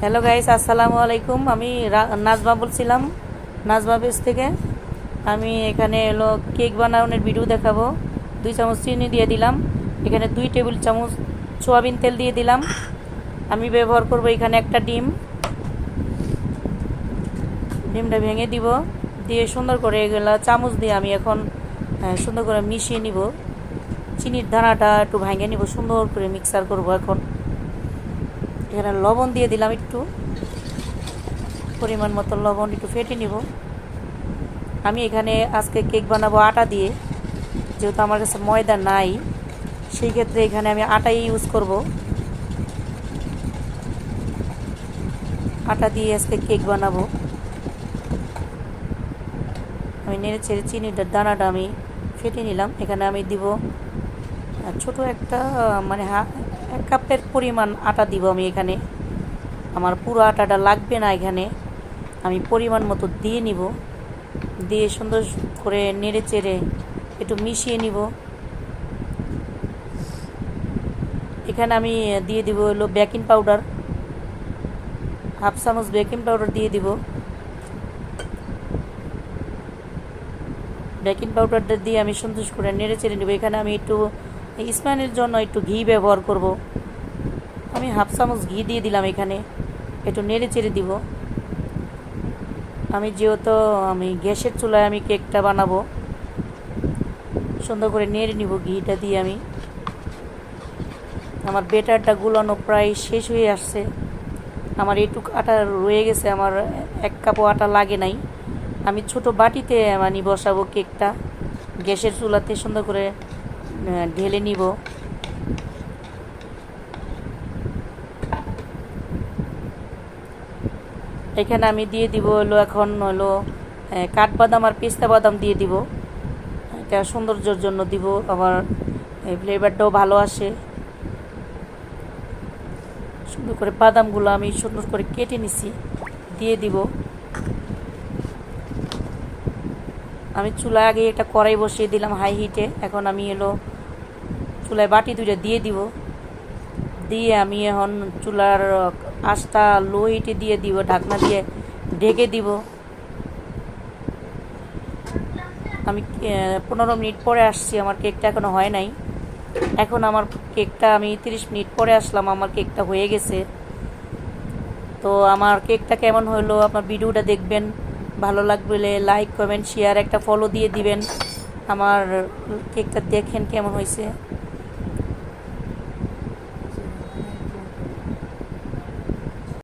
Hello guys, আসসালামু আলাইকুম। আমি নাজমা বলছিলাম, নাজমা পেজ থেকে। আমি এখানে এলো কেক বানানোর ভিডিও দেখাবো। 2 চামচ চিনি দিয়ে দিলাম, এখানে 2 টেবিল চামচ সয়াবিন তেল দিয়ে দিলাম। আমি ব্যবহার করব এখানে একটা ডিমটা ভেঙে দিব, দিয়ে সুন্দর করে এগুলা চামচ দিয়ে আমি এখন সুন্দর করে মিশিয়ে নিব। চিনির দানাটা একটু ভেঙে নিব, সুন্দর করে মিক্সার করব। এখন এখানে লবণ দিয়ে দিলাম, একটু পরিমাণ মতো লবণ একটু ফেটে নিব। আমি এখানে আজকে কেক বানাবো আটা দিয়ে, যেহেতু আমার কাছে ময়দা নাই, সেই ক্ষেত্রে এখানে আমি আটাই ইউজ করব। আটা দিয়ে আজকে কেক বানাবো। আমি নেড়ে ছেড়ে চিনিটার দানাটা আমি ফেটে নিলাম। এখানে আমি দিব ছোট একটা মানে 1 কাপের পরিমাণ আটা দিব আমি এখানে। আমার পুরো আটাটা লাগবে না, এখানে আমি পরিমাণ মতো দিয়ে নিব। দিয়ে সুন্দর করে নেড়ে চেড়ে একটু মিশিয়ে নিব। এখানে আমি দিয়ে দিব হলো বেকিং পাউডার, 1/2 চামচ বেকিং পাউডার দিয়ে দিব। বেকিং পাউডারটা দিয়ে আমি সুন্দর করে নেড়ে চেড়ে নেব। এখানে আমি একটু স্মেলের জন্য একটু ঘি ব্যবহার করব। আমি 1/2 চামচ ঘি দিয়ে দিলাম, এখানে একটু নেড়ে চেড়ে দিব। আমি যেহেতু গ্যাসের চুলায় আমি কেকটা বানাবো, সুন্দর করে নেড়ে নিব ঘিটা দিয়ে। আমার বেটারটা গুলানো প্রায় শেষ হয়ে আসছে। আমার এইটুকু আটা রয়ে গেছে, আমার 1 কাপও আটা লাগে নাই। আমি ছোট বাটিতে বসাবো কেকটা, গ্যাসের চুলাতে সুন্দর করে ঢেলে নিব। এখানে আমি দিয়ে দিব এখন কাঠবাদাম আর পেস্তা বাদাম দিয়ে দিব। এটা সৌন্দর্যের জন্য দিব, আবার ফ্লেভারটাও ভালো আসে। সুন্দর করে বাদামগুলো আমি সুন্দর করে কেটে নিছি, দিয়ে দিব। আমি চুলায় আগে একটা কড়াই বসিয়ে দিলাম হাই হিটে। এখন আমি চুলায় বাটি 2টা দিয়ে দিব। দিয়ে আমি এখন চুলার আঁচটা লো হিটে দিয়ে দিব, ঢাকনা দিয়ে ঢেকে দিব। আমি 15 মিনিট পরে আসছি, আমার কেকটা এখনো হয় নাই। এখন আমার কেকটা আমি 30 মিনিট পরে আসলাম, আমার কেকটা হয়ে গেছে। তো আমার কেকটা কেমন হলো, আপনার ভিডিওটা দেখবেন, ভালো লাগলে লাইক কমেন্ট শেয়ার একটা ফলো দিয়ে দিবেন। আমার কেকটা দেখেন কেমন হয়েছে।